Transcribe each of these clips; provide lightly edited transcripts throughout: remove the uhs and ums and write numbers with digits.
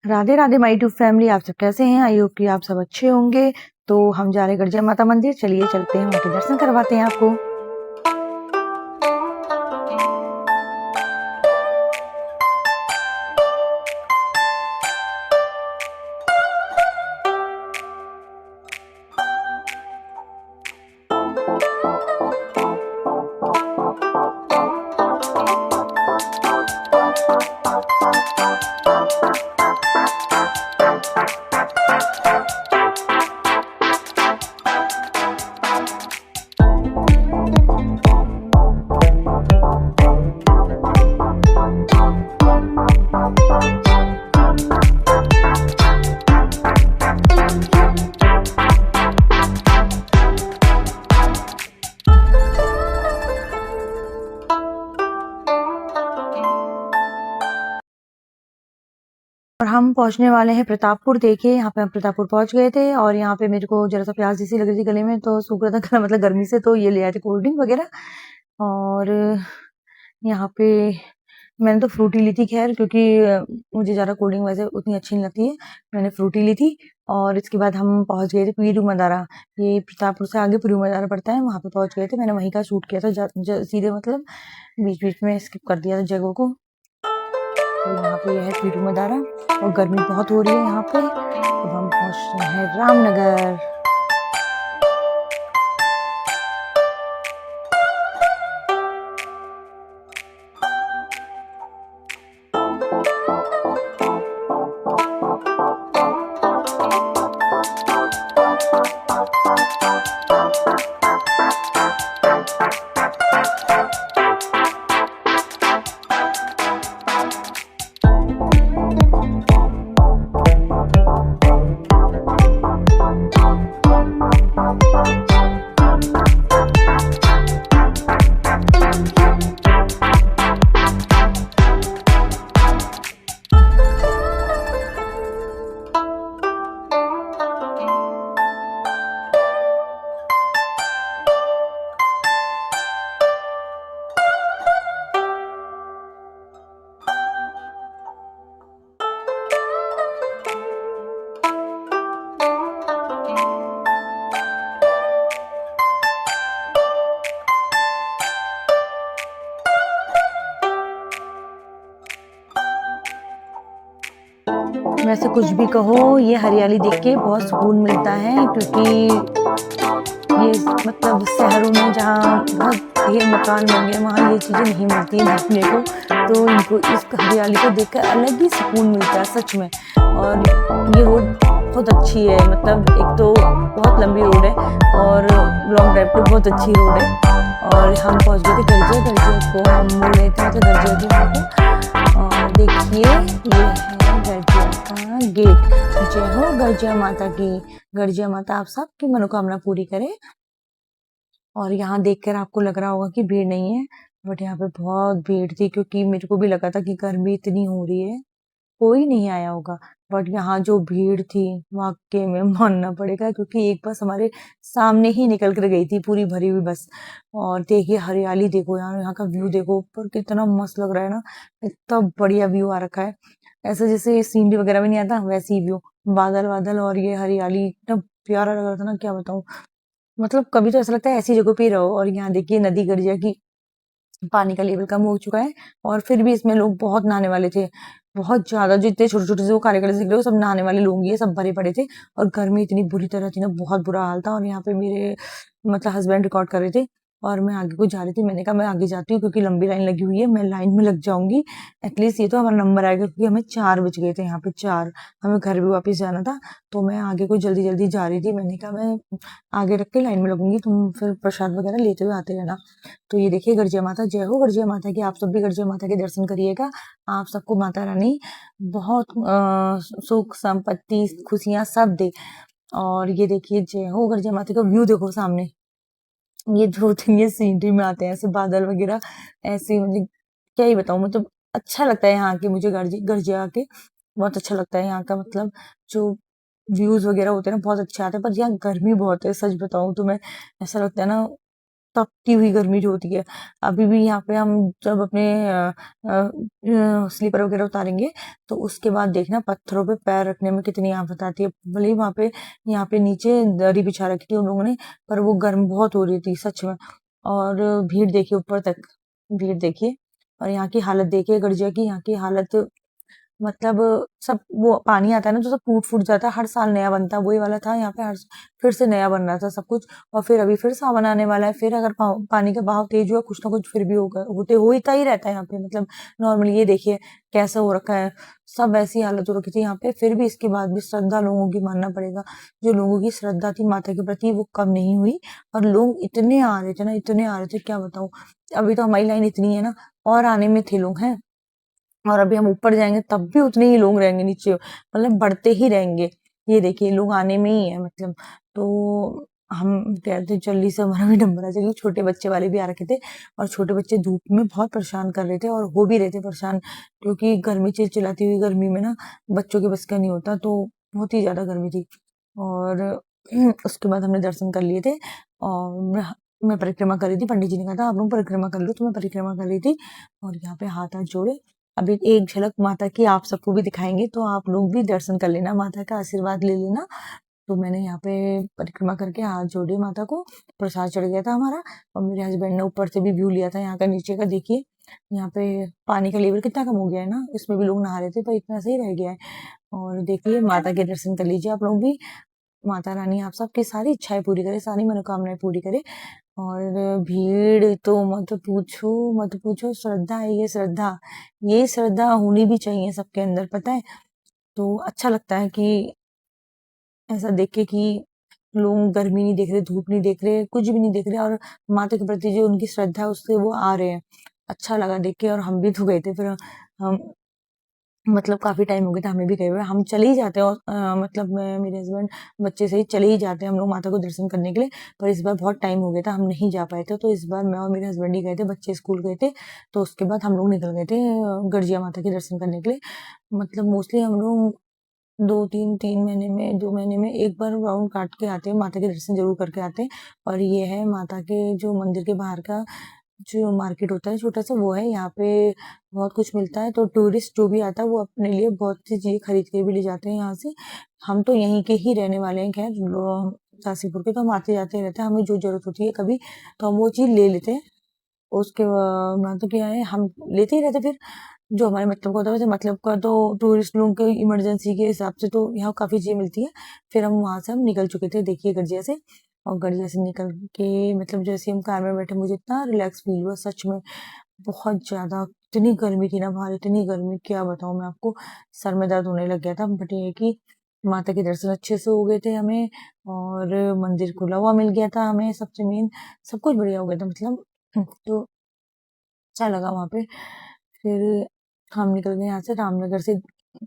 Radhe Radhe my tube family, आप सब कैसे हैं? आई होप कि आप सब अच्छे होंगे। तो हम जा रहे हैं गर्जिया माता मंदिर। चलिए चलते हैं, वहाँ के दर्शन करवाते हैं आपको। और हम पहुंचने वाले हैं प्रतापपुर। देखिए यहाँ पे हम प्रतापपुर पहुंच गए थे और यहाँ पे मेरे को जरा सा प्यास जैसी लग रही थी गले में, तो सूख रहा था गला, मतलब गर्मी से, तो ये ले आए थे कोल्ड ड्रिंक वगैरह। और यहाँ पे मैंने तो फ्रूटी ली थी, खैर, क्योंकि मुझे ज़्यादा कोल्ड ड्रिंक वैसे उतनी अच्छी नहीं लगती है। मैंने फ्रूटी ली थी। और इसके बाद हम पहुंच गए थे पीरू मदारा। ये प्रतापपुर से आगे पीरू मदारा पड़ता है, वहां पे पहुंच गए थे। मैंने वहीं का शूट किया था, सीधे मतलब बीच बीच में स्किप कर दिया था जगहों को। तो यहाँ पे यह है पीरू मदारा और गर्मी बहुत हो रही है यहाँ पे। अब हम पहुंच रहे हैं रामनगर। वैसे कुछ भी कहो, ये हरियाली देख के बहुत सुकून मिलता है, क्योंकि ये मतलब शहरों में जहाँ बहुत ढेर मकान बन गए, वहाँ ये चीज़ें नहीं मिलती हैं देखने को। तो इनको इस हरियाली को देखकर अलग ही सुकून मिलता है सच में। और ये रोड बहुत अच्छी है, मतलब एक तो बहुत लंबी रोड है और लॉन्ग ड्राइव पे बहुत अच्छी रोड है। और हम पहुँच गए थे गर्जिया को हम मुड़ रहे थे, मतलब गर्जिया के वहाँ को। और देखिए ये है गर्जिया का गेट। जय हो गर्जिया माता की। गर्जिया माता आप सबकी मनोकामना पूरी करे। और यहाँ देखकर आपको लग रहा होगा कि भीड़ नहीं है, बट यहाँ पे बहुत भीड़ थी, क्योंकि मेरे को भी लगा था कि गर्मी इतनी हो रही है कोई नहीं आया होगा। बट यहाँ जो भीड़ थी वाकई में मानना पड़ेगा, क्योंकि एक बस हमारे सामने ही निकल कर गई थी, पूरी भरी हुई बस। और देखिए हरियाली देखो, यहाँ का व्यू देखो, ऊपर कितना मस्त लग रहा है ना। इतना बढ़िया व्यू आ रखा है, ऐसा जैसे सीनरी वगैरह में नहीं आता वैसे ही व्यू। बादल बादल और ये हरियाली, इतना प्यारा लग रहा था ना, क्या बताऊं। मतलब कभी तो ऐसा लगता है ऐसी जगह पे ही रहो। और यहाँ देखिए नदी गर्जिया की, पानी का लेवल कम हो चुका है और फिर भी इसमें लोग बहुत नहाने वाले थे, बहुत ज्यादा। जो इतने छोटे छोटे से वो काले काले दिख रहे हो, सब नहाने वाले लोग ही है, सब भरे पड़े थे। और गर्मी इतनी बुरी तरह थी ना, बहुत बुरा हाल था। और यहाँ पे मेरे मतलब हस्बैंड रिकॉर्ड कर रहे थे और मैं आगे को जा रही थी। मैंने कहा मैं आगे जाती हूँ, क्योंकि लंबी लाइन लगी हुई है, मैं लाइन में लग जाऊंगी, एटलीस्ट ये तो हमारा नंबर आएगा। क्योंकि हमें 4 बज गए थे यहाँ पे, 4, हमें घर भी वापस जाना था। तो मैं आगे को जल्दी जल्दी जा रही थी। मैंने कहा मैं आगे रख के लाइन में लगूंगी, तुम फिर प्रसाद वगैरह लेते हुए आते रहना। तो ये देखिए गर्जिया माता। जय हो गर्जिया माता की। आप सब भी गर्जिया माता के दर्शन करिएगा। आप सबको माता रानी बहुत सुख संपत्ति खुशियां सब दे। और ये देखिए जय हो गर्जिया माता का व्यू देखो सामने। ये 2 दिन ये सीनरी में आते हैं ऐसे बादल वगैरह, ऐसे मतलब क्या ही बताऊं। मतलब अच्छा लगता है यहाँ के, मुझे गर्जिया के बहुत अच्छा लगता है। यहाँ का मतलब जो व्यूज वगैरह होते हैं ना, बहुत अच्छे आते हैं। पर यहाँ गर्मी बहुत है, सच बताऊं तो मैं, ऐसा लगता है ना तपती हुई गर्मी जो होती है। अभी भी यहाँ पे हम जब अपने स्लीपर वगैरह उतारेंगे तो उसके बाद देखना पत्थरों पे पैर रखने में कितनी आफत आती है। भले ही वहाँ पे यहाँ पे नीचे दरी बिछा रखी थी उन लोगों ने, पर वो गर्म बहुत हो रही थी सच में। और भीड़ देखिए ऊपर तक, भीड़ देखिए और यहाँ की हालत देखिए गर्जिया की, यहाँ की हालत मतलब सब वो पानी आता है ना तो सब टूट-फूट जाता है, हर साल नया बनता है, वही वाला था यहाँ पे फिर से नया बन रहा था सब कुछ। और फिर अभी फिर सावन आने वाला है, फिर अगर पानी का बहाव तेज हुआ कुछ ना कुछ फिर भी होगा, होता ही रहता है यहाँ पे। मतलब नॉर्मली ये देखिए कैसा हो रखा है, सब ऐसी हालत हो रखी थी यहाँ पे। फिर भी इसके बाद भी श्रद्धा लोगों की मानना पड़ेगा, जो लोगों की श्रद्धा थी माता के प्रति वो कम नहीं हुई। और लोग इतने आ रहे थे ना, इतने आ रहे थे क्या बताऊं। अभी तो हमारी लाइन इतनी है ना, और आने में थे लोग हैं, और अभी हम ऊपर जाएंगे तब भी उतने ही लोग रहेंगे नीचे, मतलब बढ़ते ही रहेंगे। ये देखिए लोग आने में ही है मतलब। तो हम कहते जल्दी से हमारा भी नंबर आ जाएगा। छोटे बच्चे वाले भी आ रखे थे, और छोटे बच्चे धूप में बहुत परेशान कर रहे थे और हो भी रहे थे परेशान, क्योंकि गर्मी चिलचिलाती हुई गर्मी में ना बच्चों के बस का नहीं होता, तो बहुत ही ज्यादा गर्मी थी। और उसके बाद हमने दर्शन कर लिए थे, और मैं परिक्रमा कर रही थी। पंडित जी ने कहा था आप लोग परिक्रमा कर लो, तो मैं परिक्रमा कर रही थी और यहाँ पे हाथ हाथ जोड़े। अभी एक झलक माता की आप सबको भी दिखाएंगे, तो आप लोग भी दर्शन कर लेना, माता का आशीर्वाद ले लेना। तो मैंने यहाँ पे परिक्रमा करके हाथ जोड़े माता को, प्रसाद चढ़ गया था हमारा। और मेरे हस्बैंड ने ऊपर से भी व्यू लिया था यहाँ का, नीचे का देखिए यहाँ पे पानी का लेवल कितना कम हो गया है ना, इसमें भी लोग नहा रहे थे पर इतना सही रह गया है। और देखिए माता के दर्शन कर लीजिए आप लोग भी। माता रानी आप सबकी सारी इच्छाएं पूरी करे, सारी मनोकामनाएं पूरी करे। और भीड़ तो मत पूछो, श्रद्धा है ये श्रद्धा होनी भी चाहिए सबके अंदर, पता है। तो अच्छा लगता है कि ऐसा देख के कि लोग गर्मी नहीं देख रहे, धूप नहीं देख रहे, कुछ भी नहीं देख रहे, और माता के प्रति जो उनकी श्रद्धा है उससे वो आ रहे हैं। अच्छा लगा देख के। और हम भी तो गए थे फिर, हम मतलब काफी टाइम हो गया था हमें भी गए हुए, हम चले ही जाते हैं। और मतलब मैं मेरे हस्बैंड बच्चे से ही चले ही जाते हैं हम लोग माता को दर्शन करने के लिए। पर इस बार बहुत टाइम हो गया था, हम नहीं जा पाए थे, तो इस बार मैं और मेरे हस्बैंड ही गए थे, बच्चे स्कूल गए थे। तो उसके बाद हम लोग निकल गए थे गर्जिया माता के दर्शन करने के लिए। मतलब मोस्टली हम लोग 2 महीने में 2 महीने में एक बार राउंड काट के आते हैं, माता के दर्शन जरूर करके आते हैं। और ये है माता के जो मंदिर के बाहर का जो मार्केट होता है छोटा सा, वो है यहाँ पे बहुत कुछ मिलता है। तो टूरिस्ट जो भी आता है वो अपने लिए बहुत सी चीजें खरीद के भी ले जाते हैं यहाँ से। हम तो यहीं के ही रहने वाले हैं, खैर सासीपुर के, तो हम आते जाते रहते हैं, हमें जो जरूरत होती है कभी तो हम वो चीज ले लेते हैं। उसके बाद तो क्या है, हम लेते ही रहते फिर जो हमारे मतलब का होता है। वैसे मतलब का तो टूरिस्ट लोगों के इमरजेंसी के हिसाब से तो यहाँ काफी चीजें मिलती है। फिर हम वहां से हम निकल चुके थे देखिए गर्जिया से। और गर्जिया से निकल के मतलब जैसे हम कार में बैठे मुझे इतना रिलैक्स फील हुआ सच में, बहुत ज्यादा। इतनी गर्मी थी ना बाहर, इतनी गर्मी क्या बताऊं मैं आपको, सर में दर्द होने लग गया था। बट ये है कि माता के दर्शन अच्छे से हो गए थे हमें, और मंदिर खुला हुआ मिल गया था हमें, सबसे मेन सब कुछ बढ़िया हो गया था मतलब। तो अच्छा लगा वहां पे। फिर हम निकल गए यहाँ से रामनगर से,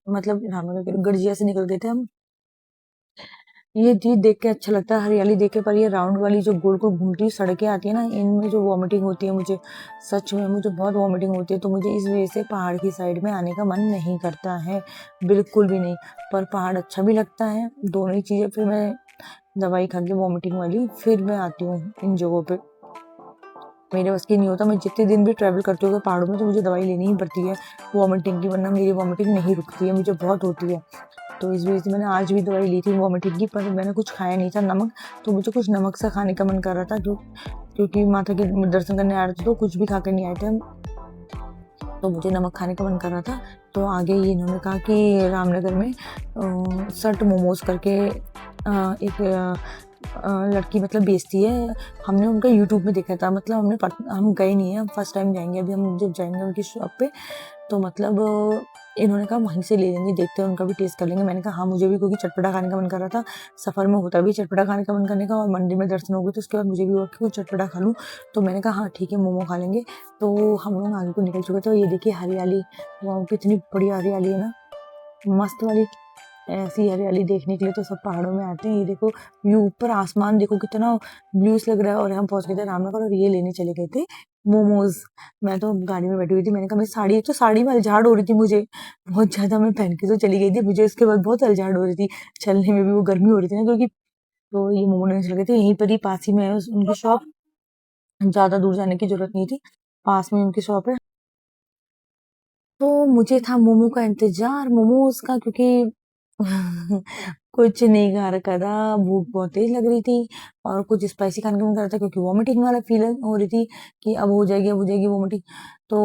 मतलब रामनगर के गर्जिया से निकल गए थे हम। ये चीज देख के अच्छा लगता है हरियाली देख के, पर ये राउंड वाली जो गोल गोल घूमती सड़कें आती है ना, इनमें जो वॉमिटिंग होती है मुझे, सच में मुझे बहुत वॉमिटिंग होती है। तो मुझे इस वजह से पहाड़ की साइड में आने का मन नहीं करता है, बिल्कुल भी नहीं। पर पहाड़ अच्छा भी लगता है, दोनों ही चीजें। फिर मैं दवाई खा के वॉमिटिंग वाली फिर मैं आती हूँ इन जगहों पे, मेरे बस की नहीं होता। मैं जितने दिन भी ट्रैवल करती हूँ पहाड़ों में तो मुझे दवाई लेनी ही पड़ती है वॉमिटिंग की, वरना मेरी वॉमिटिंग नहीं रुकती है, मुझे बहुत होती है। तो इस वजह से मैंने आज भी दवाई ली थी वॉमिटिंग की, पर मैंने कुछ खाया नहीं था नमक, तो मुझे कुछ नमक सा खाने का मन कर रहा था, क्योंकि माता के दर्शन करने आ रहे थे तो कुछ भी खा कर नहीं आए थे हम, तो मुझे नमक खाने का मन कर रहा था। तो आगे ये इन्होंने कहा कि रामनगर में सट मोमोज करके एक लड़की मतलब बेचती है। हमने उनका यूट्यूब में देखा था, मतलब हम गए नहीं है, फर्स्ट टाइम जाएंगे अभी हम जब जाएंगे उनकी शॉप पे। तो मतलब इन्होंने कहा वहीं से ले लेंगे, देखते हैं उनका भी टेस्ट कर लेंगे। मैंने कहा हाँ मुझे भी, क्योंकि चटपटा खाने का मन कर रहा था, सफर में होता भी चटपटा खाने का मन करने का। और मंदिर में दर्शन हो गए तो उसके बाद मुझे भी हुआ कि कुछ चटपटा खा लूँ, तो मैंने कहा हाँ ठीक है मोमो खा लेंगे। तो हम लोग आगे को निकल चुके थे। ये देखिए हरियाली, वहाँ की इतनी बढ़िया हरियाली है ना, मस्त वाली। ऐसी हरियाली देखने के लिए तो सब पहाड़ों में आते हैं। ये देखो व्यू, ऊपर आसमान देखो कितना ब्लूस लग रहा है। और हम पहुंच गए थे रामनगर, और ये लेने चले गए थे मोमोज। मैं तो गाड़ी में बैठी हुई थी, मैंने कहा मैं साड़ी, तो साड़ी में अलझाड़ हो रही थी मुझे बहुत ज्यादा, मैं पहन के तो चली गई थी, मुझे इसके बाद बहुत अलझाड़ हो रही थी, चलने में भी वो गर्मी हो रही थी ना क्योंकि। तो ये मोमो लेने चले गए थे, यहीं पर ही पास ही में है उनकी शॉप। ज़्यादा दूर जाने की ज़रूरत नहीं थी, पास में उनकी शॉप है। तो मुझे था मोमो का इंतज़ार, मोमोज़ का, क्योंकि कुछ नहीं खा रखा था, भूख बहुत तेज़ लग रही थी और कुछ स्पाइसी खाने का मन कर रहा था, क्योंकि वॉमिटिंग वाला फ़ीलिंग हो रही थी कि अब हो जाएगी वॉमिटिंग। तो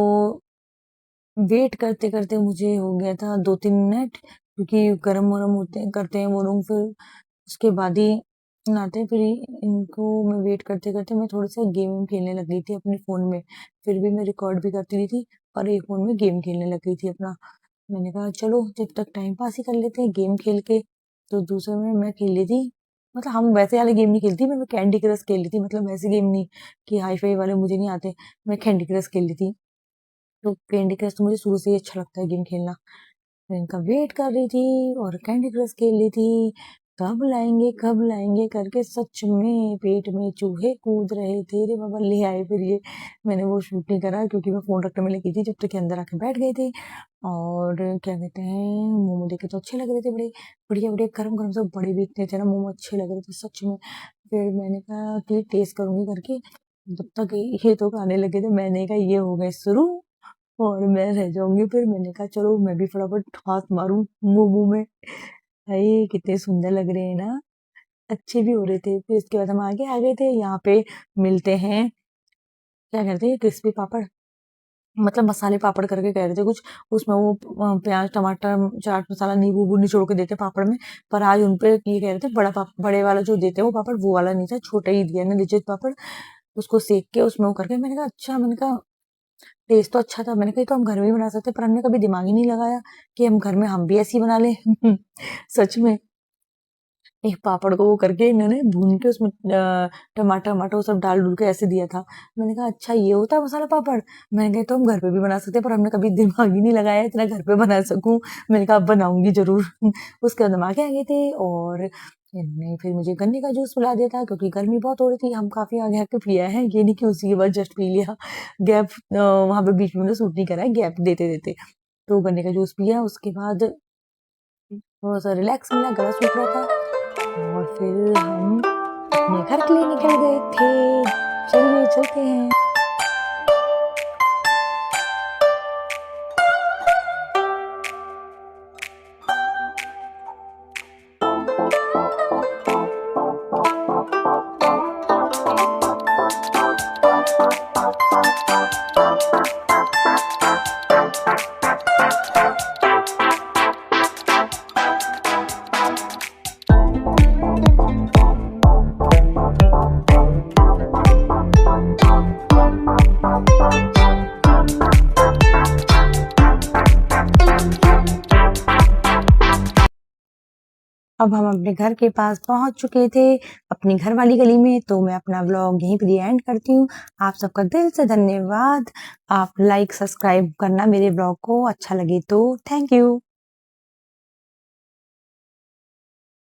वेट करते-करते मुझे हो गया था 2-3 मिनट, क्योंकि गरम-वरम होते हैं करते हैं वो लोग, फिर उसके बाद ही आते हैं। फिर इनको मैं वेट करते-करते मैं थोड़ा-सा गेम खेलने लग गई थी अपने फ़ोन में। फिर भी मैं रिकॉर्ड भी करती रही थी और एक फ़ोन में गेम खेलने लग गई थी अपना। मैंने कहा चलो जब तक टाइम पास ही कर लेते हैं गेम खेल के। तो दूसरे में मैं खेल रही थी, मतलब हम वैसे वाले गेम नहीं खेलती, मैं कैंडी क्रश खेल रही थी, मतलब वैसे गेम नहीं कि हाई-फाई वाले मुझे नहीं आते, मैं कैंडी क्रश खेल रही थी। तो कैंडी क्रश तो मुझे शुरू से ही अच्छा लगता है गेम खेलना। मैं इनका वेट कर रही थी और कैंडी क्रश खेल रही थी। कब लाएँगे करके सच में पेट में चूहे कूद रहे थे। रे बाबा, ले आए फिर ये। मैंने वो शूट नहीं करा क्योंकि मैं फ़ोन रखने में लगी थी, जब तक ये अंदर आके बैठ गए थे। और क्या कहते हैं, मोमो देखे तो अच्छे लग रहे थे, बड़े बढ़िया-बढ़िया गरम-गरम सब बड़े भी इतने थे ना, मोमो अच्छे लग रहे थे सच में। फिर मैंने कहा कि टेस्ट करूँगी करके, जब तक ये तो खाने लगे थे मैंने कहा ये हो गए शुरू और मैं रह जाऊँगी। फिर मैंने कहा चलो मैं भी फटाफट हाथ मारूँ मोमो में। हाय! कितने सुंदर लग रहे हैं ना, अच्छे भी हो रहे थे। फिर इसके बाद हम आगे आ गए थे, यहाँ पे मिलते हैं, क्या कहते हैं, क्रिस्पी पापड़, मतलब मसाले पापड़ करके कह रहे थे कुछ। उसमें वो प्याज़, टमाटर, चाट मसाला, नींबू-वूबू निचोड़ के देते पापड़ में। पर आज उन पे ये कह रहे थे बड़े वाला जो देते हैं वो पापड़, वो वाला नहीं था, छोटा ही दिया ना लिज्जत पापड़। उसको सेक के उसमें वो करके, मैंने कहा अच्छा, मैंने कहा टेस्ट तो अच्छा था। मैंने कहा ये तो हम घर में भी बना सकते हैं, पर हमने कभी दिमाग ही नहीं लगाया कि हम घर में हम भी ऐसे ही बना लें। सच में। एक पापड़ को वो करके इन्होंने भून के उसमें टमाटर वमाटर वो सब डाल-डूल के ऐसे दिया था। मैंने कहा अच्छा ये होता है मसाला पापड़? मैंने कहा ये तो हम घर पे भी बना सकते हैं, पर हमने कभी दिमाग ही नहीं लगाया इतना घर पे बना सकूँ। मैंने कहा अब बनाऊँगी ज़रूर। उसके बाद हम आगे आ गए थे और इन्होंने फिर मुझे गन्ने का जूस पिला दिया था, क्योंकि गर्मी बहुत हो रही थी। हम काफ़ी आगे आके पिया है, ये नहीं कि उसी के बाद जस्ट पी लिया। गैप वहाँ पे बीच में ना सूट नहीं करा है, गैप देते-देते। तो गन्ने का जूस पिया, उसके बाद थोड़ा-सा रिलैक्स मिला, गला सूख रहा था और फिर हम अपने घर के लिए निकल गए थे। चलिए चलते हैं। अब हम अपने घर के पास पहुँच चुके थे, अपनी घर वाली गली में, तो मैं अपना व्लॉग यहीं पे एंड करती हूँ। आप सबका दिल से धन्यवाद। आप लाइक, सब्सक्राइब करना मेरे व्लॉग को, अच्छा लगे तो। Thank you.